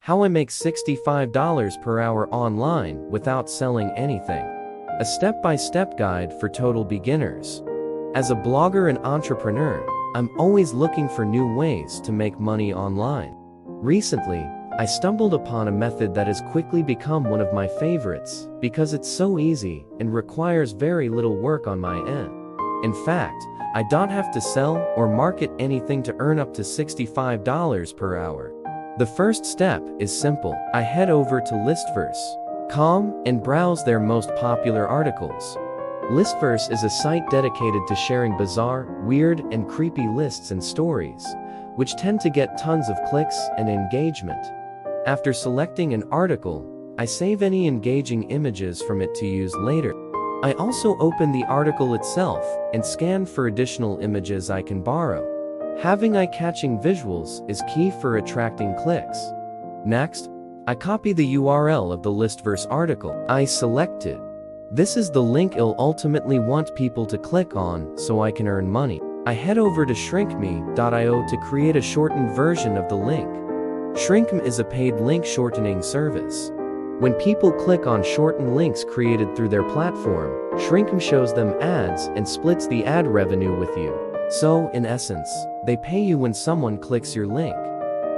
How I make $65 per hour online without selling anything. A step-by-step guide for total beginners. As a blogger and entrepreneur, I'm always looking for new ways to make money online. Recently, I stumbled upon a method that has quickly become one of my favorites because it's so easy and requires very little work on my end. In fact, I don't have to sell or market anything to earn up to $65 per hour. The first step is simple. I head over to listverse.com and browse their most popular articles. Listverse is a site dedicated to sharing bizarre, weird, and creepy lists and stories, which tend to get tons of clicks and engagement. After selecting an article, I save any engaging images from it to use later. I also open the article itself and scan for additional images I can borrow. Having eye-catching visuals is key for attracting clicks. Next, I copy the URL of the Listverse article I selected. This is the link I'll ultimately want people to click on so I can earn money. I head over to shrinkme.io to create a shortened version of the link. Shrinkme is a paid link shortening service. When people click on shortened links created through their platform, Shrinkme shows them ads and splits the ad revenue with you. So, in essence, they pay you when someone clicks your link.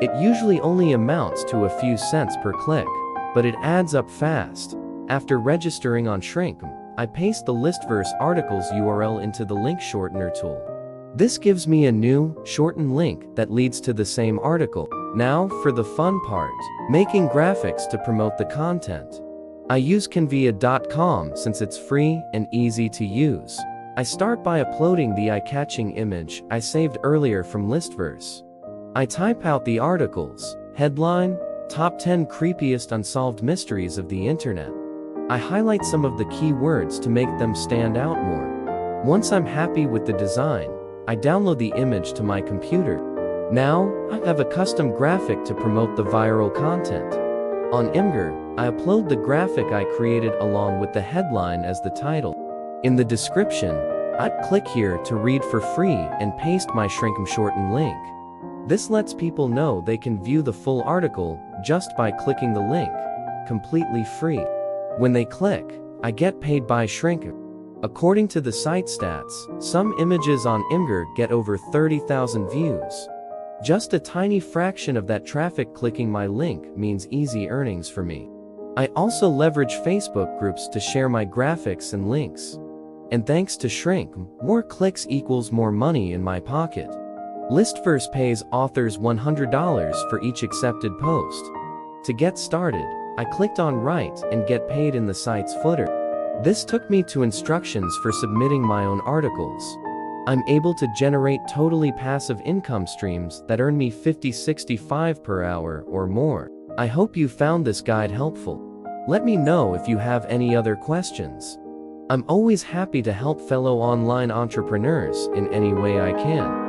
It usually only amounts to a few cents per click, but it adds up fast. After registering on Shrinkme, I paste the Listverse article's URL into the link shortener tool. This gives me a new, shortened link that leads to the same article. Now, for the fun part, making graphics to promote the content. I use canva.com since it's free and easy to use. I start by uploading the eye-catching image I saved earlier from Listverse. I type out the article's headline, Top 10 Creepiest Unsolved Mysteries of the Internet. I highlight some of the key words to make them stand out more. Once I'm happy with the design, I download the image to my computer. Now, I have a custom graphic to promote the viral content. On Imgur, I upload the graphic I created along with the headline as the title. In the description, I'd click here to read for free and paste my Shrinkme shortened link. This lets people know they can view the full article just by clicking the link, completely free. When they click, I get paid by Shrinkme. According to the site stats, some images on Imgur get over 30,000 views. Just a tiny fraction of that traffic clicking my link means easy earnings for me. I also leverage Facebook groups to share my graphics and links. And thanks to Shrinkme, more clicks equals more money in my pocket. Listverse pays authors $100 for each accepted post. To get started, I clicked on Write and Get Paid in the site's footer. This took me to instructions for submitting my own articles. I'm able to generate totally passive income streams that earn me $50-65 per hour or more. I hope you found this guide helpful. Let me know if you have any other questions. I'm always happy to help fellow online entrepreneurs in any way I can.